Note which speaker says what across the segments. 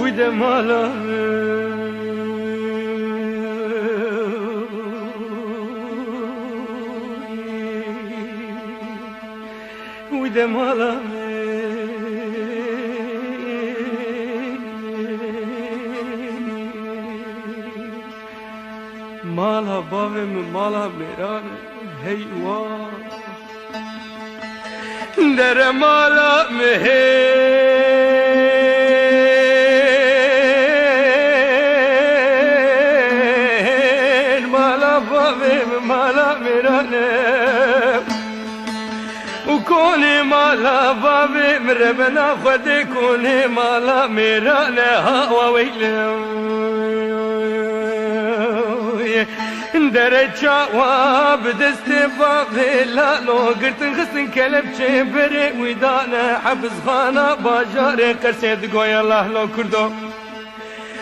Speaker 1: وده مالا وده مالا مالا بابم مالا میران هیوان در مالا مهین مالا بابم مالا میران و کنی مالا بابم ربنا خود کنی مالا میران ها ویلم در جواب دست بابي لالو قرتن خسن كلب شبري ويدانا حبس خانه باجاري قرسيد قوي الله لو كردو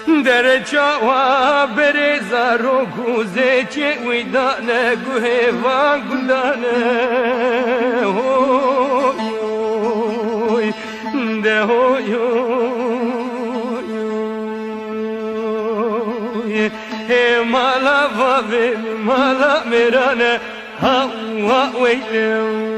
Speaker 1: در جواب بري زارو كوزي چه ويدانا قوي وان قندانا هوي ده هوي مالا بابي مالا ميرانا هوا ويلو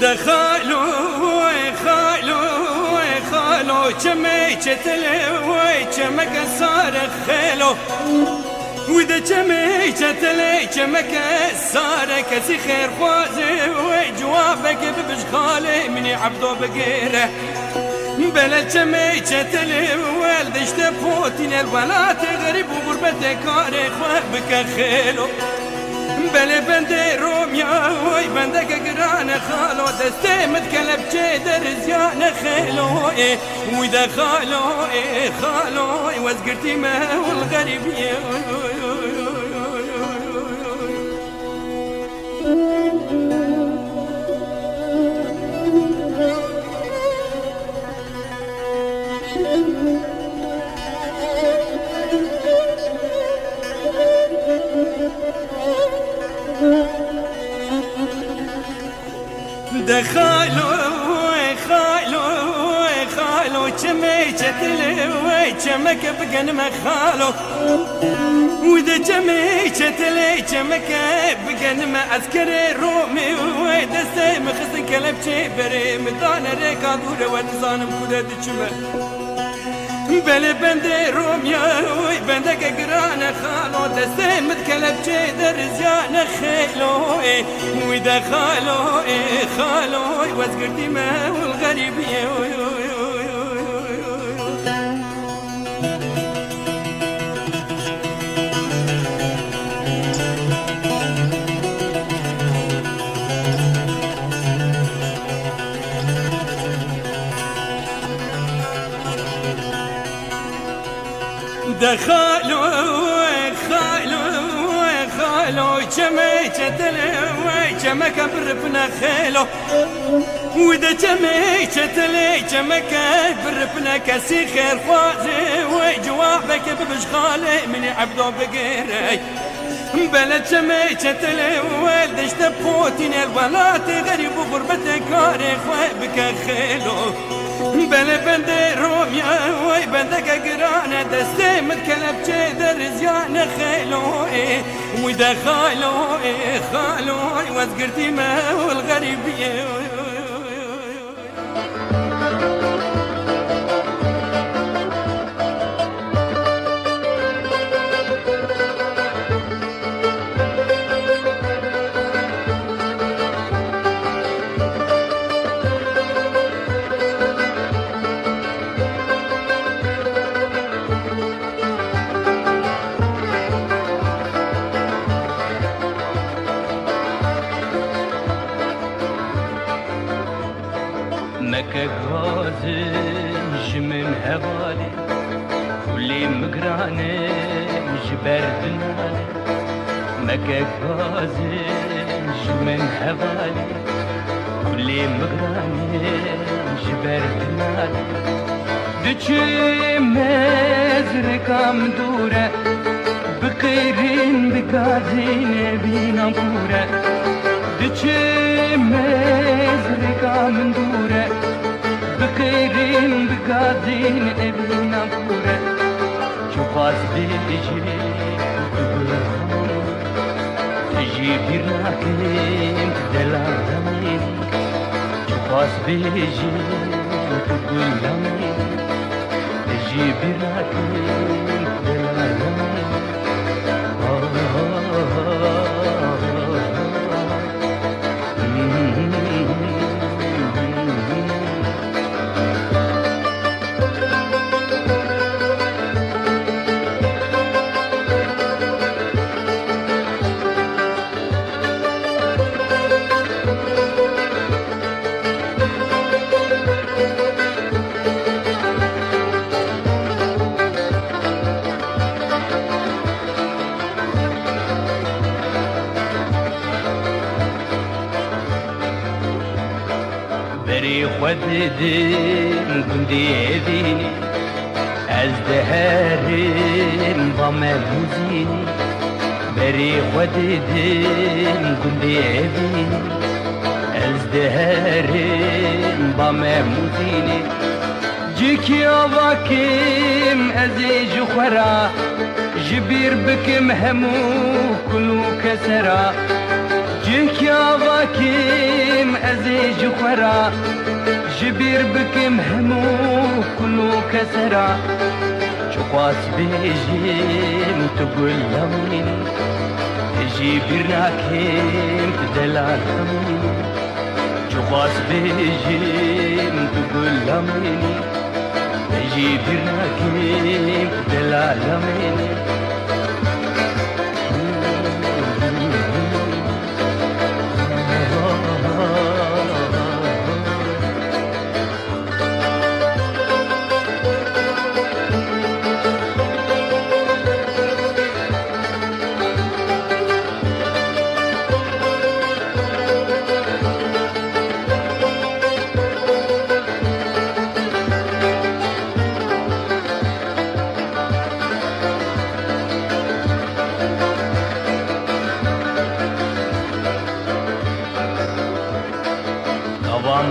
Speaker 1: دخلوا خالو چمي چتلوي چمك صار خيلو وده چمي چتلي چمك صار كسي خير خوازي وجوابك ببش خالي مني عبدو بغيره بلا چمي چتلي والدشت فوتين الولات غريب وغربتك كاري خوابك خيلو بله بنده رومیا وی بنده که گران خالو دسته متکلب چه در زیان خالو وی ده خالو وزگرتی ما والغریبی ده خالو چمي چتلوي چمك بقن ما خالو وده چمي چتلي چمك بقن ما عسكري رومي ودسته مخزن كلب چي بري مدان ريكا دور ونظانم كده دچمه بله بنده رومیا وی بنده که گران خالو دسته متکلب چه در زیان خیلو وی ده خالو وزگردی ما والغریبی ده خالو چمي چتلوي چمك برفنا خيلو وده چمي چتلي چمك برفنا كسي خير خوازي وجوابك ببش خالي مني عبدو بغيري بلا چمي چتلي والدشت بوتين الولات غريب وغربتك كاري خوابك خيلو بله بنده رومیا وی بنده که گرانه دسته متکلب چه در زیان خیلوی وی ده خالوی وزگردی ما والغریبیه
Speaker 2: مكة غازن جمن هوالي كل مقرانة جبر دنالي مكك غازش من هوالي كل مغراني جبر دمالي دچي مزركم دوره بقيرين بقازين بينا بوره دچي مزركم دوره بقيرين بقازين بينا بوره شوفاس بيجي تجي بيرناكين دلالمين شوفاس بيجي تقول لمين تجي بيرناكين دلالمين بري خوددين كندي عذيني ازدهارين ضمى موزيني بري خوددين كندي عذيني ازدهارين ضمى موزيني جيك يا ضاكم ازيج خرا جبير بكم همو كلو كسرا جيك يا ضاكم ازيج خرا جبير بكم همو كلو كسرا شقاس بيجيم تقول لمين تجي بيرناكم تدلال لمين شقاس بيجيم تقول لمين تجي بيرناكم تدلال لمين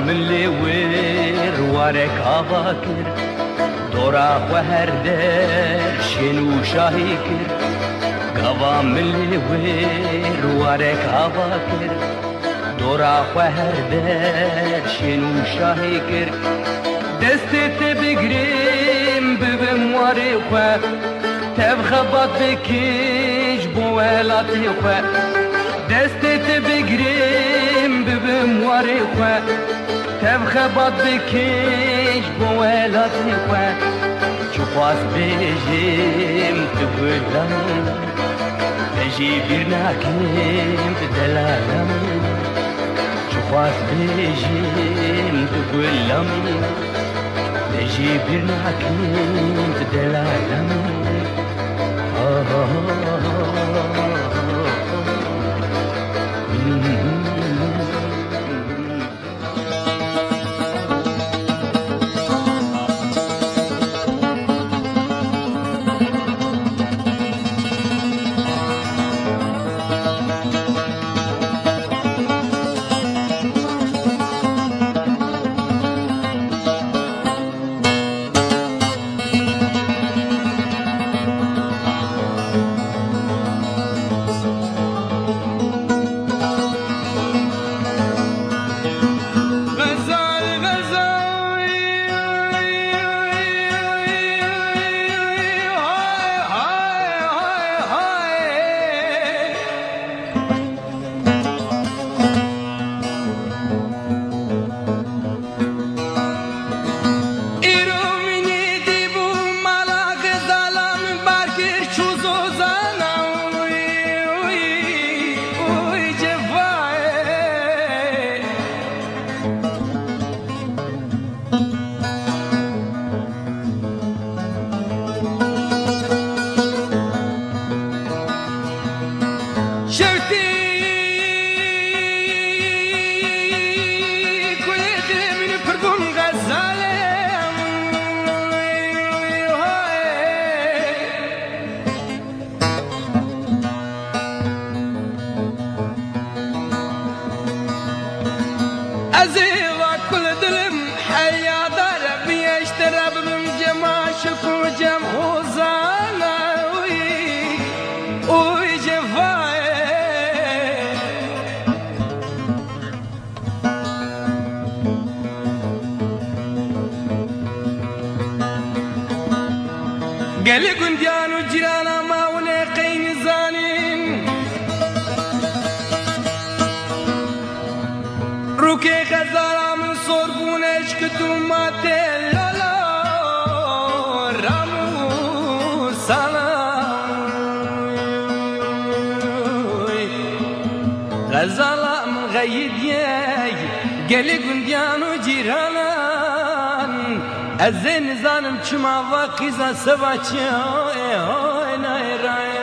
Speaker 2: من اللي وير وارك أباكر دورا وهردر شنو شاهيكر قوام من اللي وير وارك أباكر دورا وهردر شنو شاهيكر دستي تبقريم ببمواري خوا تبخبط بكيش بوالاتي خوا دستي تبقريم ببمواري خوا تبخبط بكيش بوالاتي خوا شخواس بيجيم تقول لمين تجي بيرناكين تدلالمين شخواس بيجيم تقول لمين تجي بيرناكين تدلالمين
Speaker 1: أزيغ كل دلم حيا دار بيشترى بمجماشك وجم خوزانا ويجفاي قالي قنديان وجيرانا ما ونقين زانين روكي غزالة من صربونش كتوماتي لالا رامو سلام غزالة من غيديي قالي قنديان وجيرانا الزين زانم چما واقيزا سباچي اوي نايراي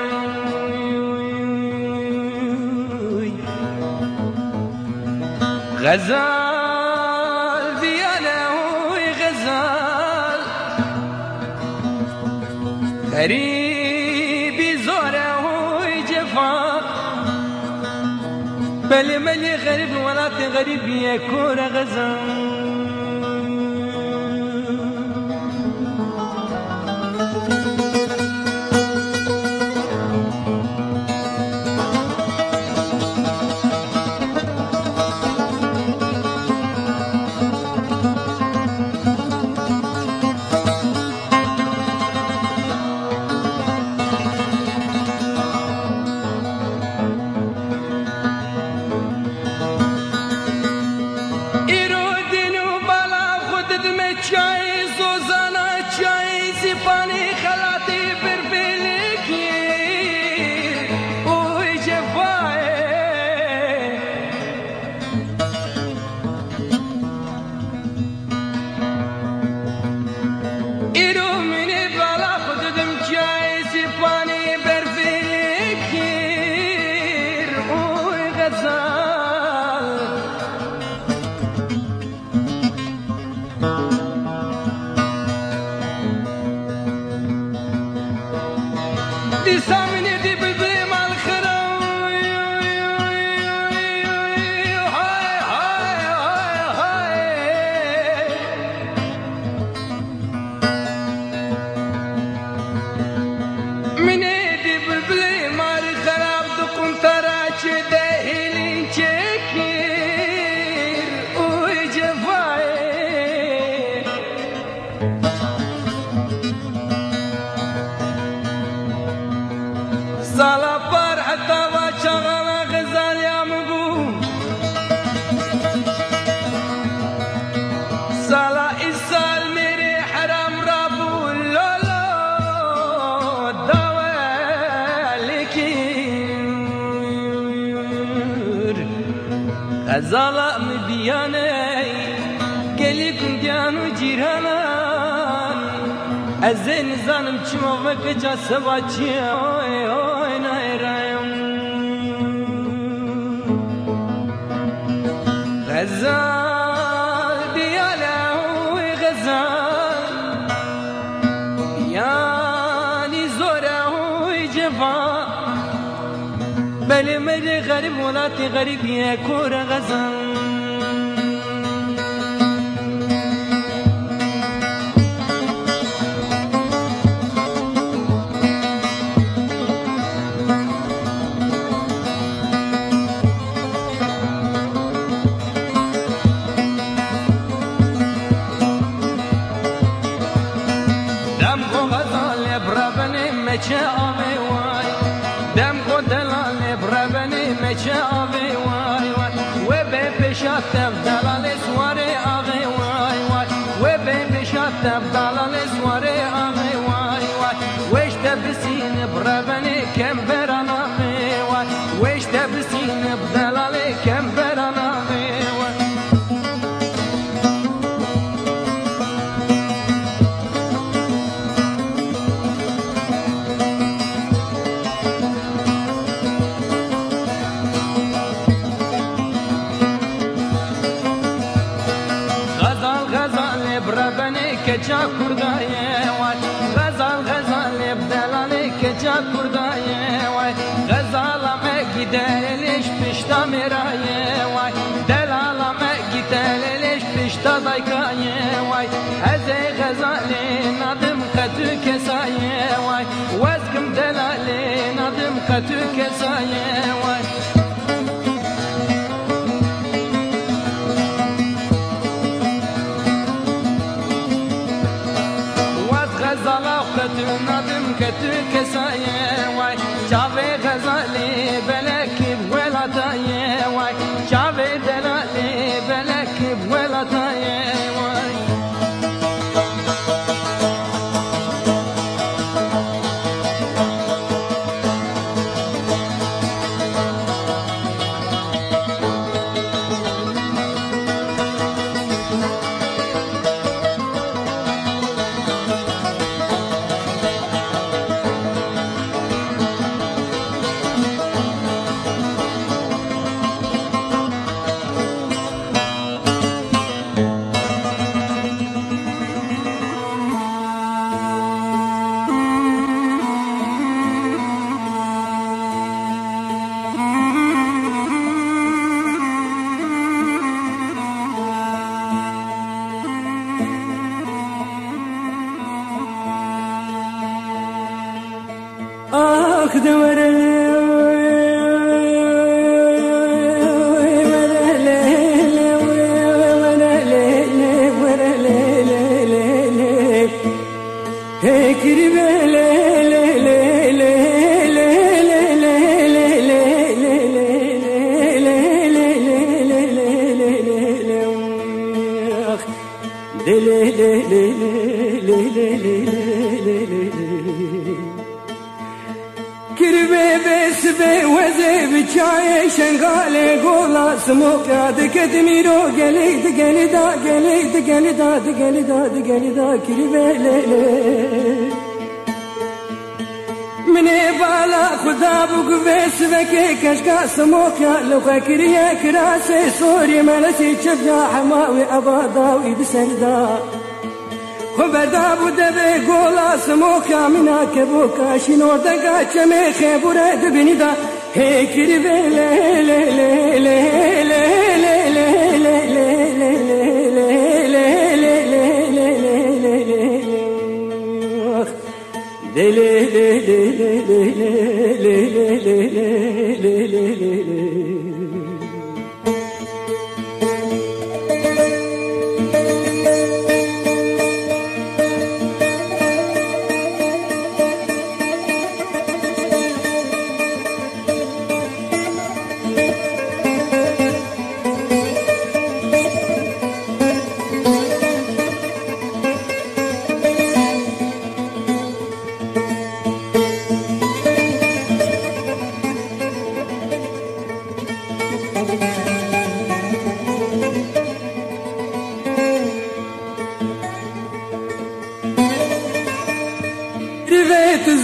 Speaker 1: غزال بيانا وي غزال غريبي زورا وي جفا بلي ملي غريب ولاتي غريب يكون غزال غزالة مدياني قالي قنديان وجيرانان الزين زانم چما وكجا سباچي اوي نايرايم غزال بيالا وي غزال يعني زورا وي جفا بلي ملي غريب ولاتي غريب يا كورة غزال دمكو غزال برابني مچه آوي واي دمكو دلال برابني مچه آوي واي واي وبي بشاتم دلال سواري آغي واي واي وبي بشاتم دلال سواري آغي واي واي ويش تبسين برابني كم برانا واي ويش تبسين بدلال كم برانا واي كجا كردايه واي غزال غزال بدلالي كجا كردايه واي غزال ما قدر ليش بشتا مرايه واي دلال ما قدر كسايا واي غزالا وقت نادم كتو كسايا واي شافي غزالي بلك ولا تايا واي شافي دلالي بلك ولا تايا واي دور كربي بسبي وزي بچاي شنغالي قولا سموك دكت ميرو قلي دقلي دا قلي دقلي دا دقلي دا دقلي دا كربي ليلي مني بالا خدا بقبس بكي كشكا سموك لو خكريا كراسي سوري ملسي شبجا حماوي أباداوي بسردا خبردا بوده به گولا سموکا منا که بوکا شنو دگا چمه خبره دبینی دا هکری به لی لی لی لی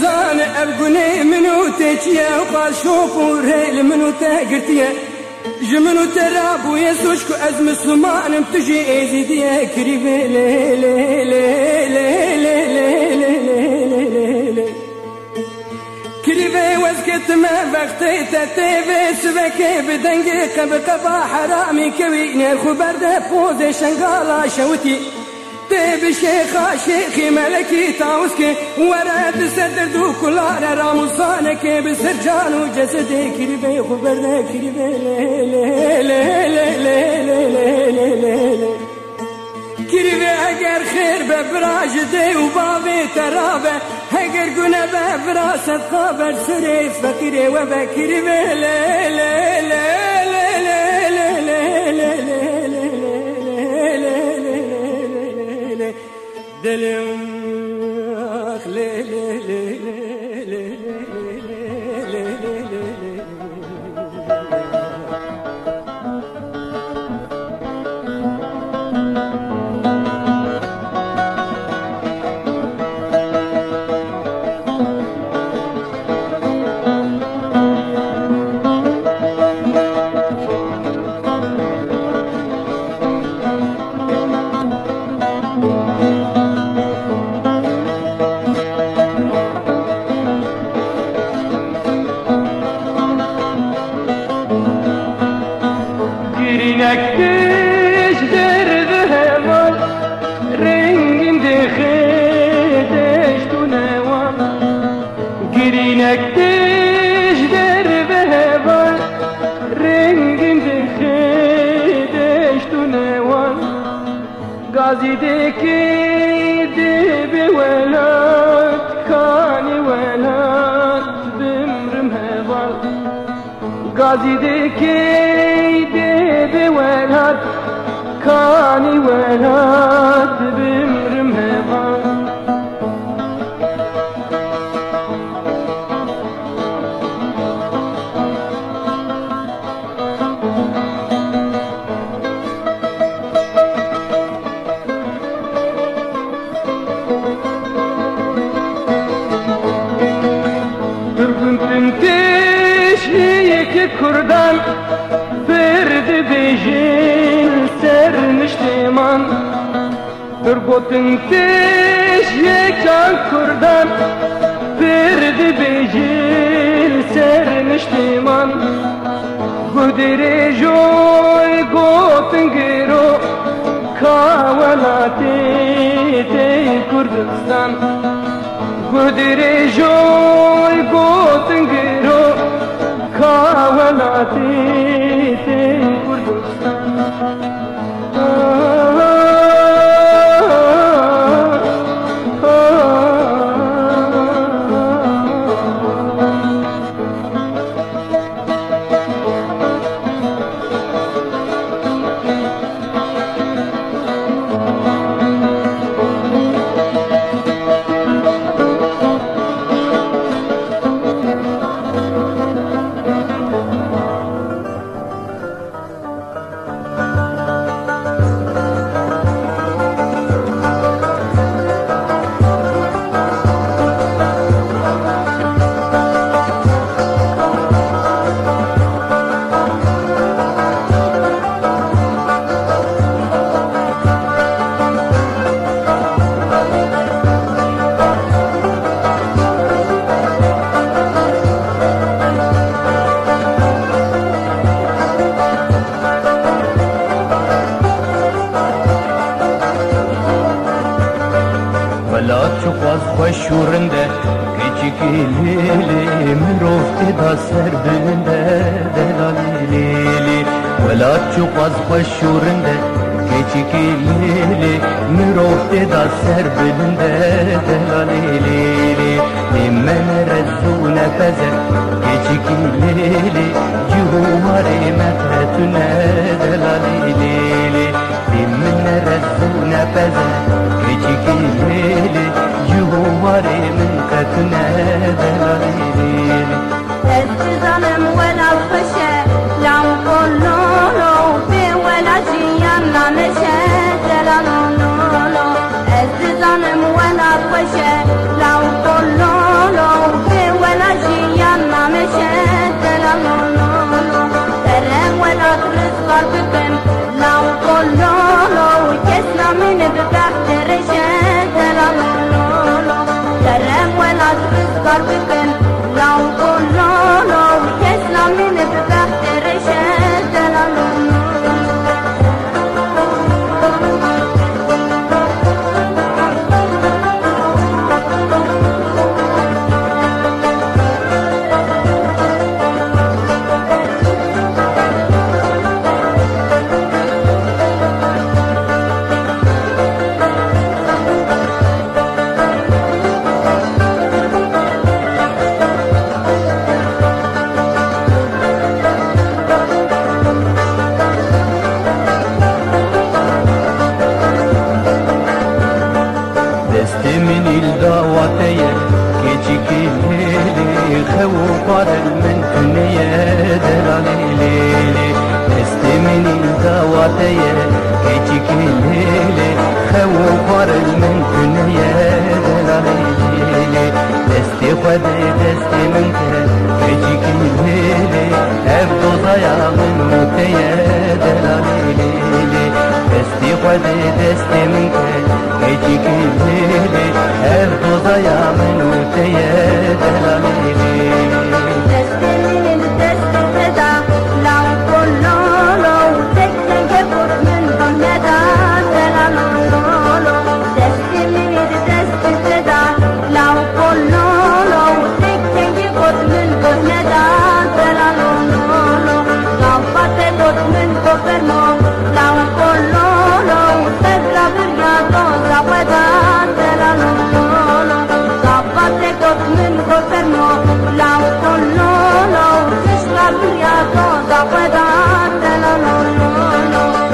Speaker 1: زان أبقني منو تيجيا وقاشوفو ريل منو تاقرتيا جمنو ترابو يسوشكو أزم سلمان امتجي ايزيديا كريبي لي لي لي لي لي لي لي كريبي وزكت ما بغتي تتيبي سبكي بدنجي قبقبا حرامي كويني الخبر ده بوزي شنغالا شوتي تبي شيخا شيخي ملكي تاوسكي ورد سدردو كلار راموسانك بسرجان وجسدي كريبي خبرنا كريبي لي لي لي لي لي لي كريبي اگر خير ببراجدي وبابي ترابه اگر قنا ببراسة خبر سري فقيري وبكريبي لي لي لي لي لي لي دلم اخ لي لي لي لي
Speaker 2: غازيدكي دبي ولد كاني ولد بمرم هبال غازيدكي دبي ولد كاني ولد بمرم هبال Kurdan verdi bejin sermiştiman Turgutun teş yekan kurdan verdi bejin sermiştiman Gudere joy gotun gero kavalati te Kurdistan Gudere joy gotun gero kavalati te Kurdistan Şurunda küçük lili mirofti da serbinde delalili Velat çok az başurunda küçük lili mirofti da serbinde delalili Limen rezzune fezer küçük lili Cuhumari metretüne delalili Limen rezzune fezer küçük lili Juhumari min katne delalil
Speaker 3: التزام ولا خشى لو كلولو في ولا شيان لا مشى دلالولو التزام ولا خشى لو كلولو في ولا شيان لا مشى دلالولو ترى ولا ترزق بكم لو كلولو كسنا من بتحت رشاد دلالولو ولا تذكر بكن لو كلولو يسلم من بتحت رشاد دلالولو
Speaker 2: خوفار من كنية دلاليلي استمن الدواتية كيجيك الليلي خوفار من كنية دلاليلي دستي خدي دستي منك كيجيك الليلي افضو ضيع من موتية دلاليلي دستي خدي دستي منك كيجيك الليلي افضو ضيع من موتية دلاليلي
Speaker 3: من كفر مو لو كله لو تجرب فرنو لو كلولو تشرب يا توزا قدات لولولو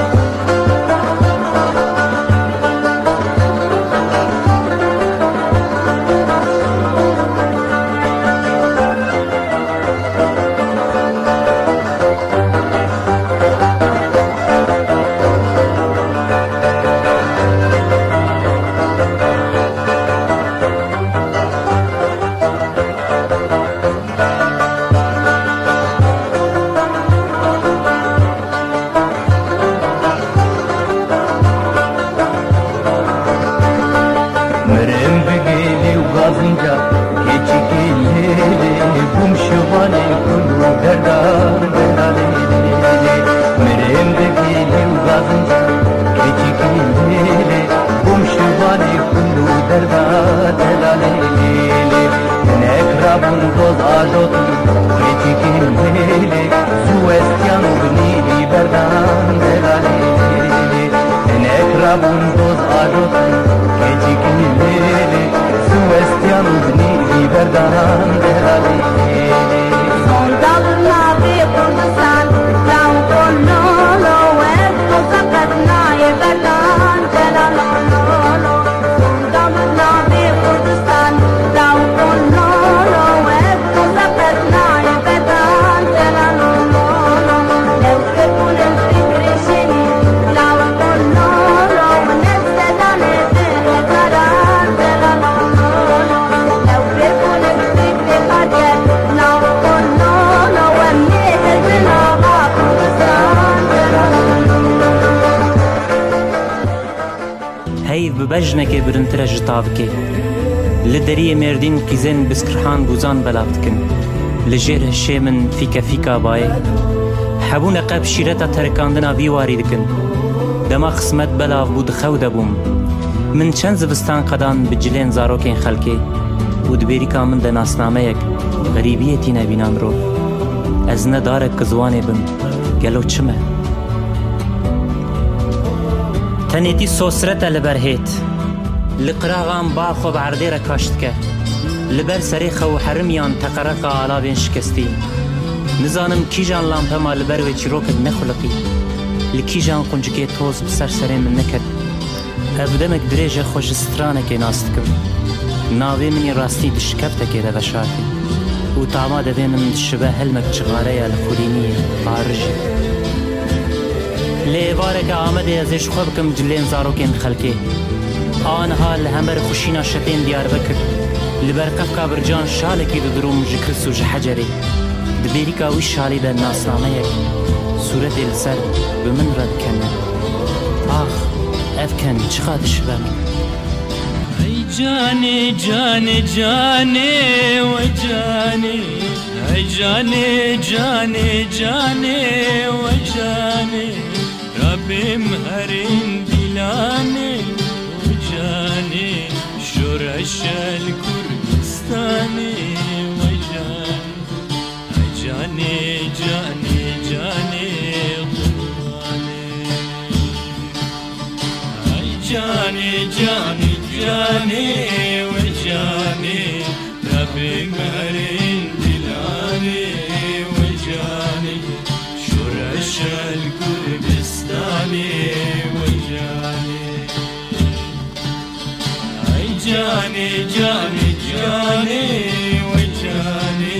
Speaker 4: بجنك برنترج طابكي لدري مردين قيزين بسكرحان بوزان بلابتكن لجير الشيمن فيكا باي حبونا قب شيرتا تركاندنا بيواري دكن دما خسمت بلاف بود خود بوم من چند زبستان قدان بجلين زاروكين خلكي ودبيريكا من دناسناميك غريبيتي نبينان رو از ندارك كزواني بم قالو چمه تنيتي سوسرتا لبرهيت لقراغان باخو بعردي ركاشتك لبر سريخة وحرميان تقرقا علابين شكستي نزانم كيجان لامبما لبر وچروكت نخلقي لكيجان قنجكي توز بسر سرين من نكد ابدمك دريجة خوش سترانك ناستكم ناوي مني راستي دشكبتك إذا بشاتي وطعما دبين من الشبه هلمك شغاريا لخولينية عارجي ليوارك آمد يزيش خوبكم جلين زاروكين خلقي آنها لهمر خوشينا شتين ديار بكر لبرقفكا برجان شالكي ددروم جكرس وجحجري دبيريكا وش شالي دا الناس ناميك سورة دي لسر بمن رد كنا آخ أفكن چخاد شبم
Speaker 1: أي جاني جاني جاني وجاني أي جاني جاني جاني وجاني ربي مهرين دلاني وجاني شرش الكردستاني وجاني أي جاني جاني جاني قرباني أي جاني جاني جاني وجاني ربي مهرين دلاني وجاني شرش الكردستاني وجاني أي جاني جاني جاني وجاني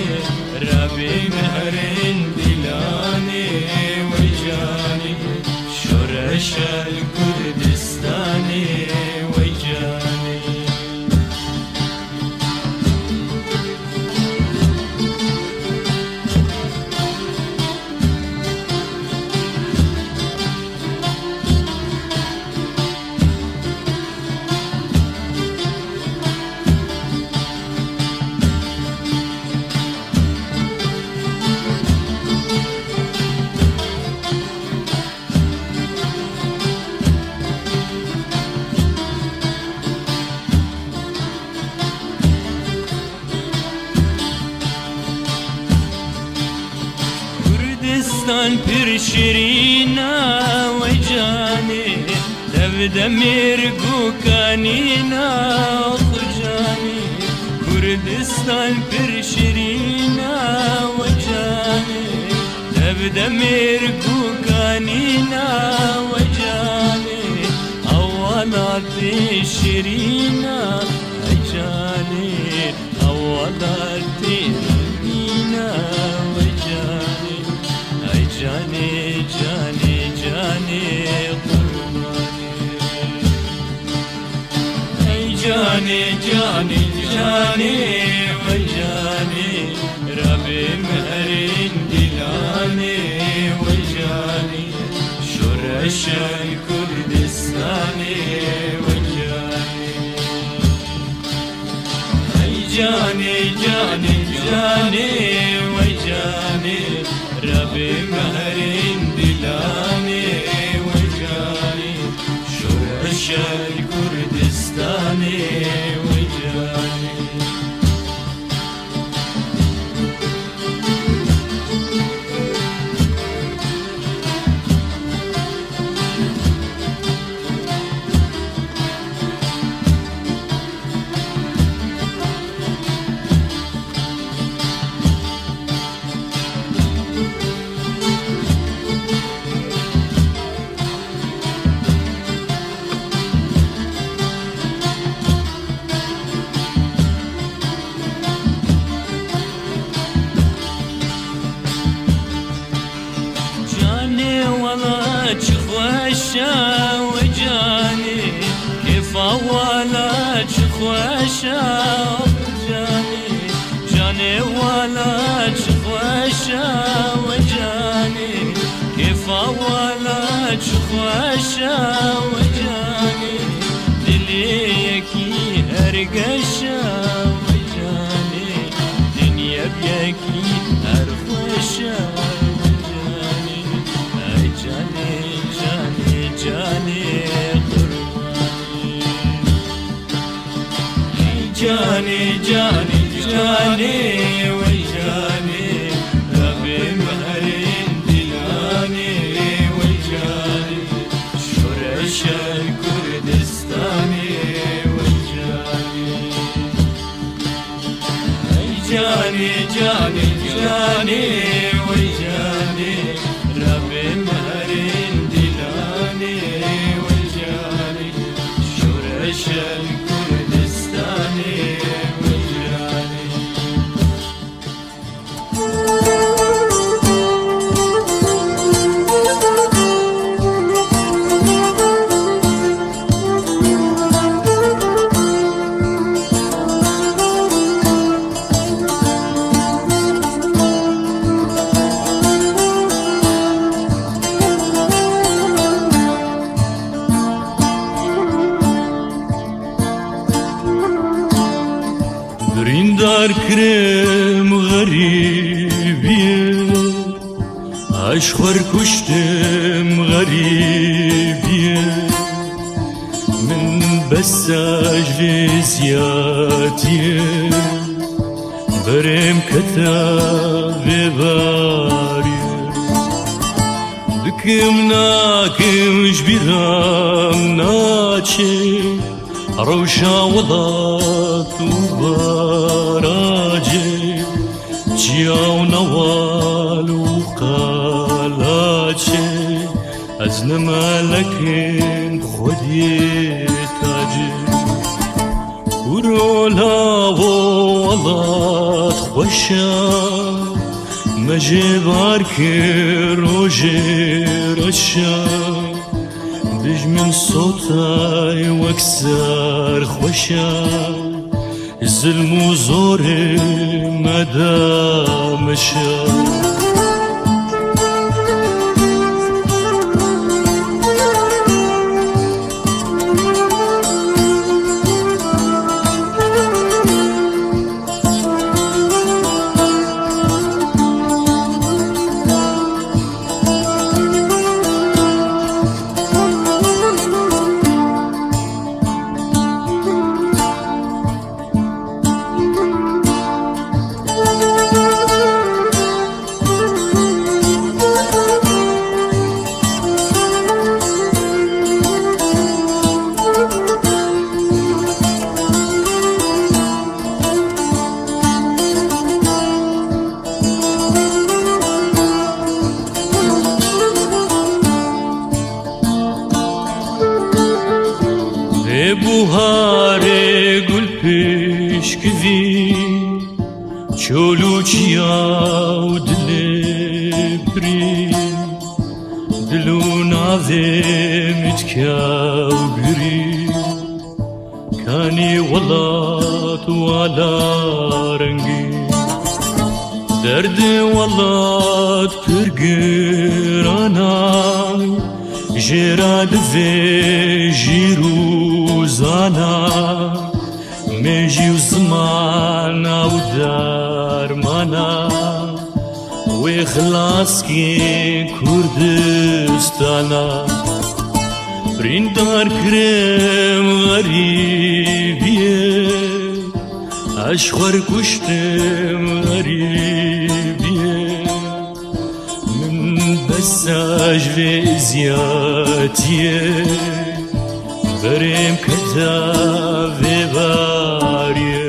Speaker 1: ربي مهرين دلاني وجاني شرش الكردستاني وجاني كردستان پیر شیرینا وجاني دمیر گوکانینا خجانی
Speaker 5: كردستان پر شیرینا و جانی تبدا مرگو کانینا و جانی اولات شیرینا و جانی اولات مینا و جانی ای جانی جانی جانی جاني جاني جاني وجاني ربي مهرين دلاني وجاني شرش الكردستاني وجاني جاني جاني جاني وجاني ربي مهرين دلاني وجاني شرش الكردستاني وجاني خوشا وجاني كيف ولا خوشا وجاني جاني ولا خوشا وجاني كيف ولا خوشا وجاني دليكي هرقشا وجاني دنيا بيكي هرخوشا جاني جاني جاني وجاني ربي مهرين دلاني وجاني شرش الكردستاني وجاني جاني جاني جاني وجاني ربي مهرين دلاني وجاني شرش الكردستاني بريندار كريم غريبية أشخر كشتم غريبية من بساج زياتية بريم كتاب بارية بكم ناكم جبيرام ناچي روشا وضات وبراجي جياو نوال وقالاجي أزنم لكن خدي تاجي ورولا وضات خوشا مجبار كروجي رشا بج من صوتاي واكسر خوشا الظلم وزوري مدى مشى بوهار گل پشکوی چولو چیاو دل بری دلو ناوه متکاو بری کانی ولات والا رنگی درد ولات پرگرانای جراد في جيروزانا ميجي وزمانا ودار مانا ويخلاص كي كردستانا بريندار كريم غريبية أشخر كشتم غريبية بساج في زياتيه بريم كذا في باريه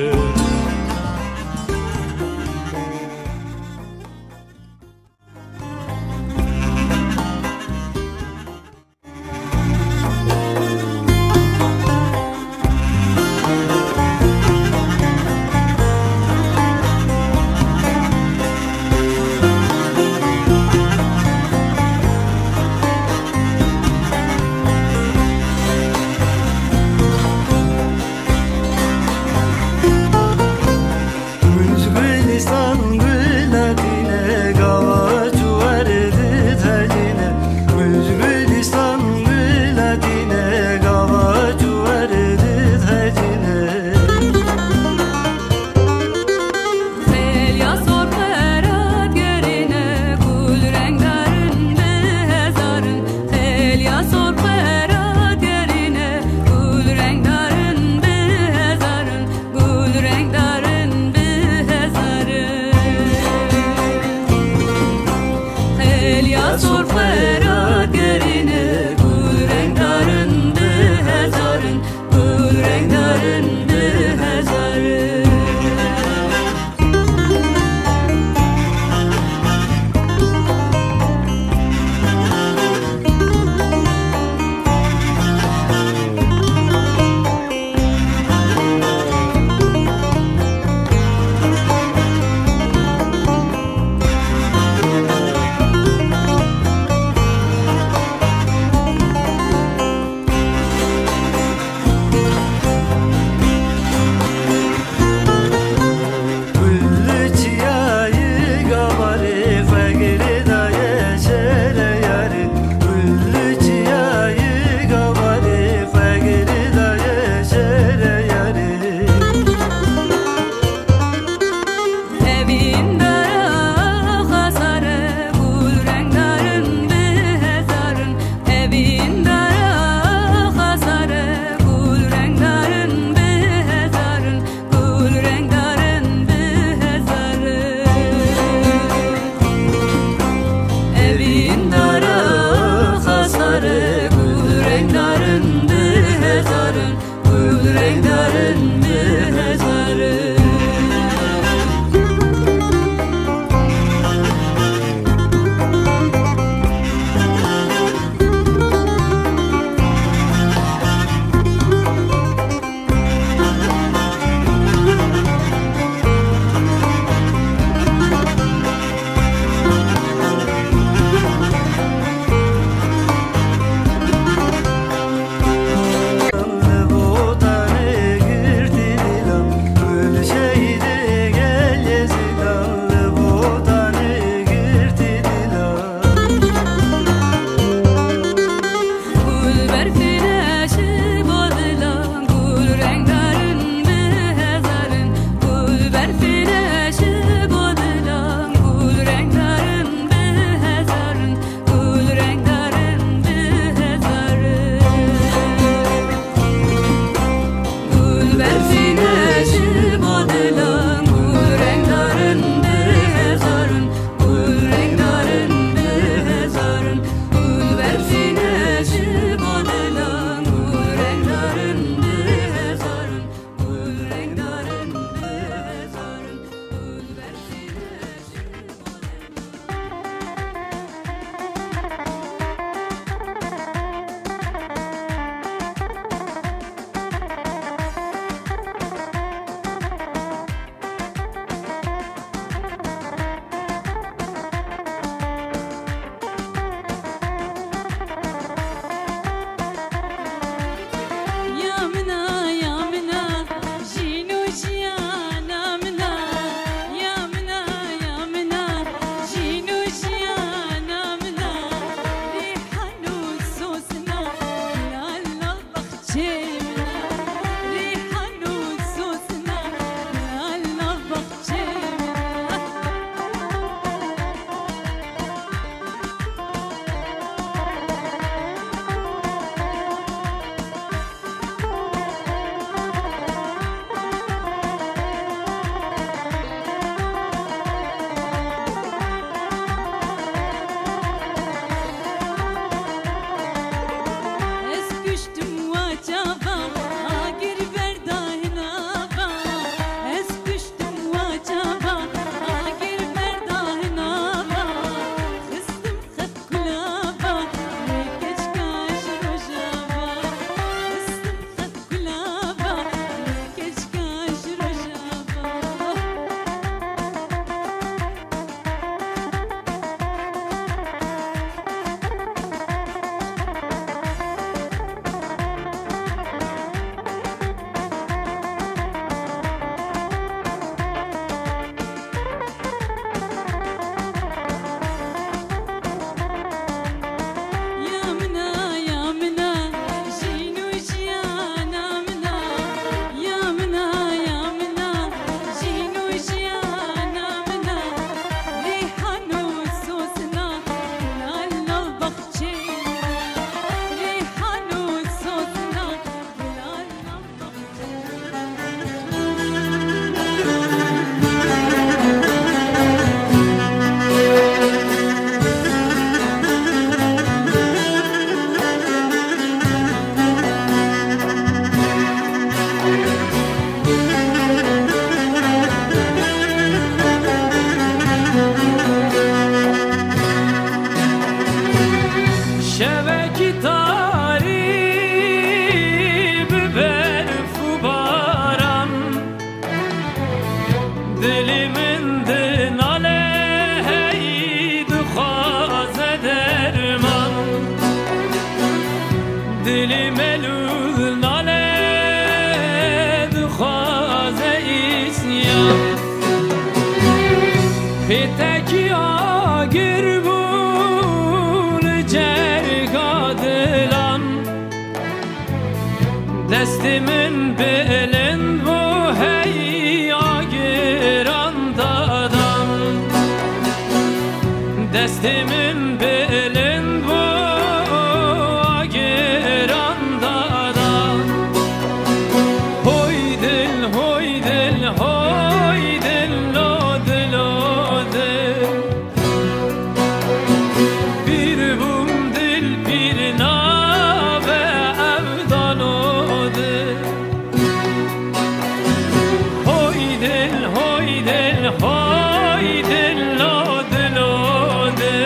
Speaker 1: Piteki agir bul cergadılan Destimin belin bu hey agirandadan Destimin belin bu agirandadan Hoy dil hoy dil hoy dil lode lode Bir bum dil bir nave evdan ode Hoy dil hoy dil hoy dil lode lode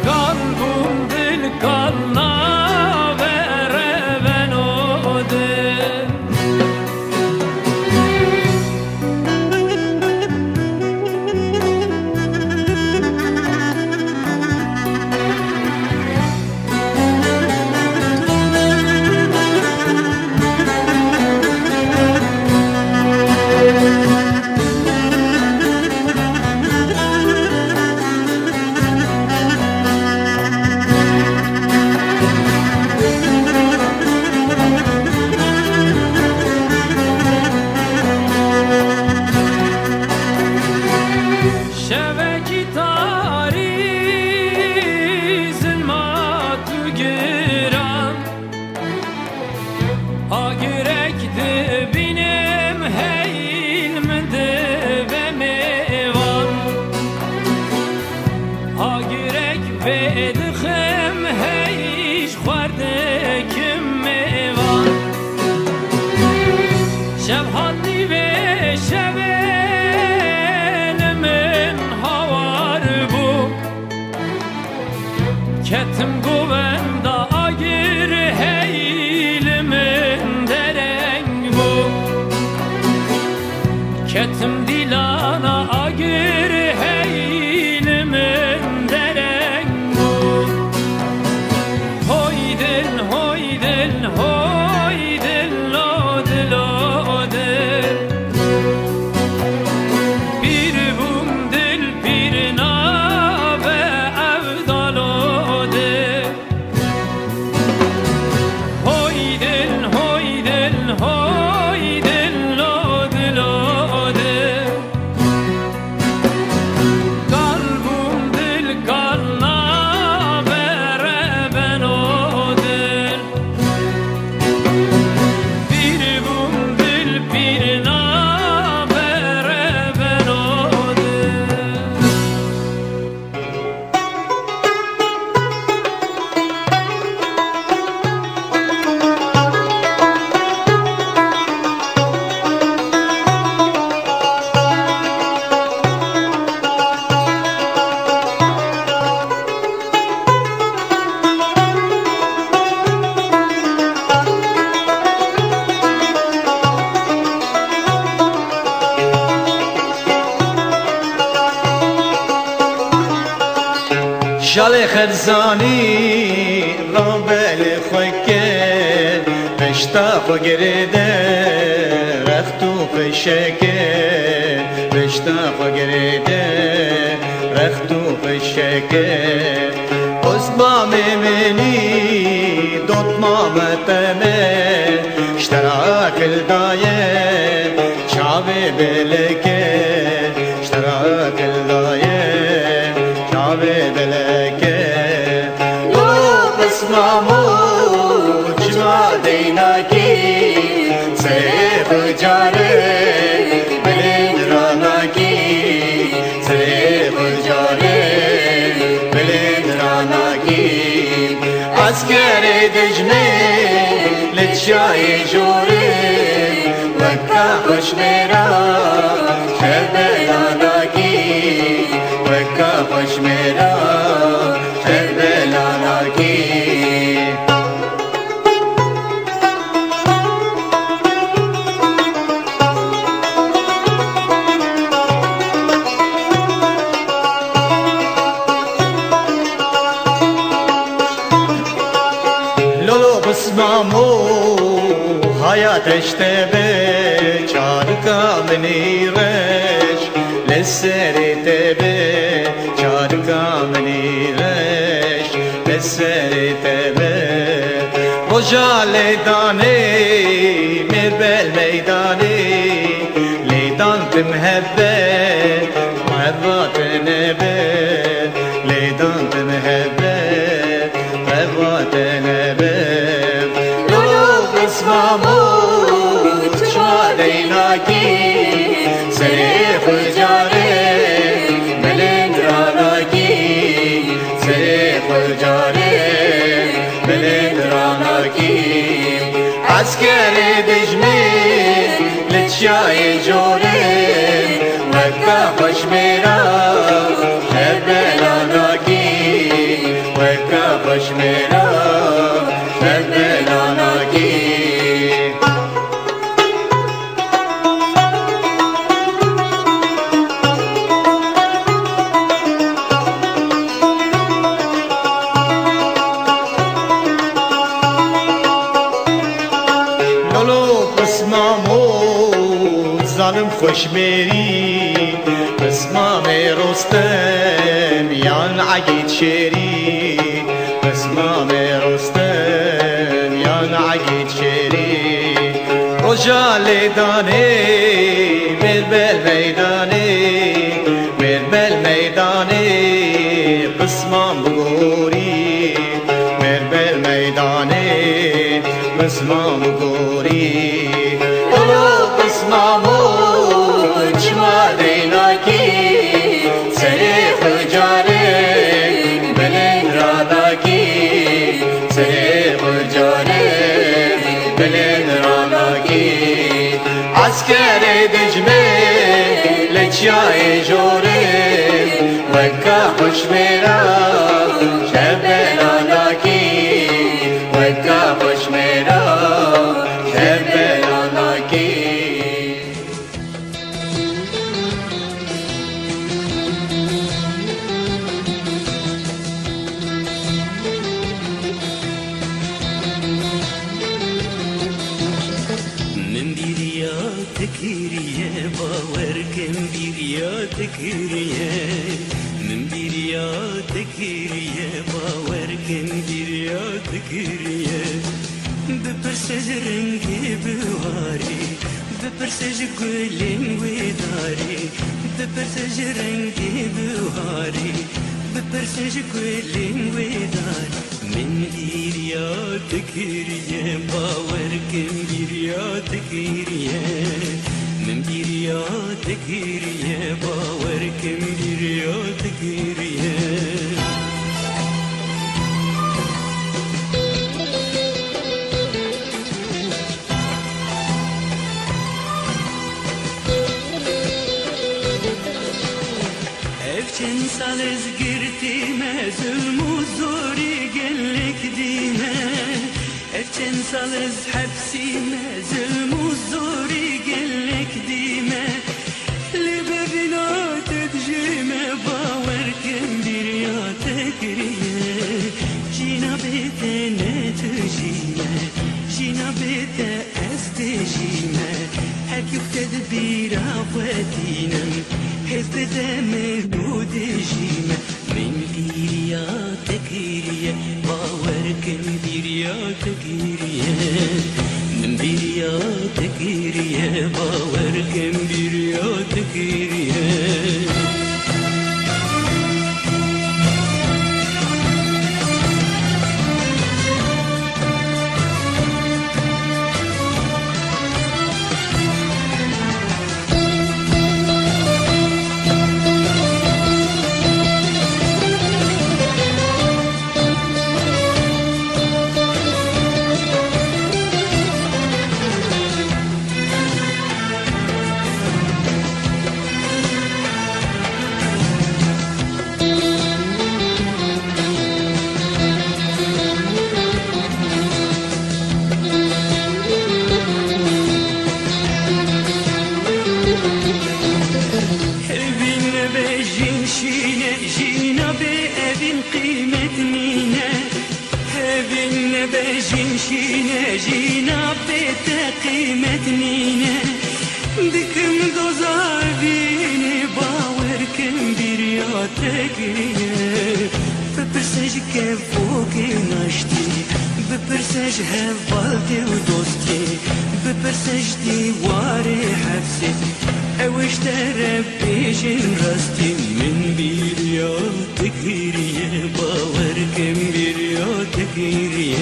Speaker 1: Kalbum dil kalna vere ben ode Şeveki tari zulmatü giran Agirek dibinim heylmdi ve mevan Agirek bedixim heyş xwardekim mevan Şevhalli ve şevelimin havar bu Ketim guvenda agir heylimin dereng bu Ketim dilana agir heylimin dereng bu Hoy dil hoy dil hoy dil lode lode Bir bum dil bir nave evdan ode Hoy dil hoy dil hoy dil lode lode Kalbum dil kalna vere ben ode Bir bum dil bir nave ben ode
Speaker 6: شال خرزانی را بل خوکه پشتا خو گرده رختو پشکه پشتا خو گرده رختو پشکه اسبا میمنی دوت مامتنه اشتراک الدایه چاوی بلکه اشتراک الدایه چاوی بلکه لو بسمامو جما دینا کی سیف جاره بلند رانا کی سیف جاره بلند رانا کی اسکر دجمه لچای جوره وکا خوش میرا کربلانا کی وکا خوش میرا کربلانا کی بسمامو hayat işte be çarka beni reş لسري تبي شار كاملي غش لسري تبي رجال داني مربل ميداني ليدان تمهبل مرات نبل ليدان تمهبل مرات نبل لو بسماموت شاديناكي سريف الجاري ملندراناكي سريف الجاري ملندراناكي عسكري دجمي لتشاي جوري وكا خشميرا شبلاناكي وكا خشميرا شبلاناكي ظالم خوشميري بسمامي رستم يان عقيد شيري بسمامي رستم يان عقيد شيري رجال داني مربل ميداني مربل ميداني بسمام بغوري مربل ميداني بسمام بغوري اسمامو جماليناكي سريف الجاري بلندراناكي سريف الجاري بلندراناكي عسكري دجمي لتشاي جوري وكا خشميرا شبلاناكي وكا خشميرا شبلاناكي
Speaker 5: تكيرية باوركم بيريا تكيرية من بيريا تكيرية باوركم بيريا تكيرية ببرسج رنگي بواري ببرسج قولين وداري ببرسج رنگي بواري ببرسج قولين وداري من بيريا تكيرية باوركم بيريا تكيرية من بيريا تكيرية باوركم بيريا تكيرية Evçin salız girtime zulmü zori gellik dime Evçin salız hapsime zulmü zori gellik dime Libebina tedjime bawerkem birya tekriye Jina bete ne tejime Jina bete estejime Her yukted bira فتinem حزب مهدود جيمة من بيريا تكيرية باوركم بيريا تكيرية من بيريا تكيرية باوركم بيريا تكيرية جينا بتقيمة نينا دكم دوزار بيني باوي بيريه بپرسش که فوقی نشتی بپرسش هفالتی و دوستی بپرسش دیواری حفظی اوش در پیشن راستی من بیریاتک گیریه باور کم بیریاتک گیریه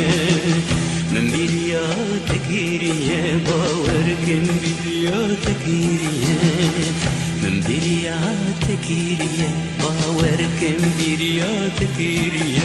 Speaker 5: من بیریاتک گیریه باور کم بیریاتک گیریه من بیریاتک گیریه باور کم بیریاتک گیریه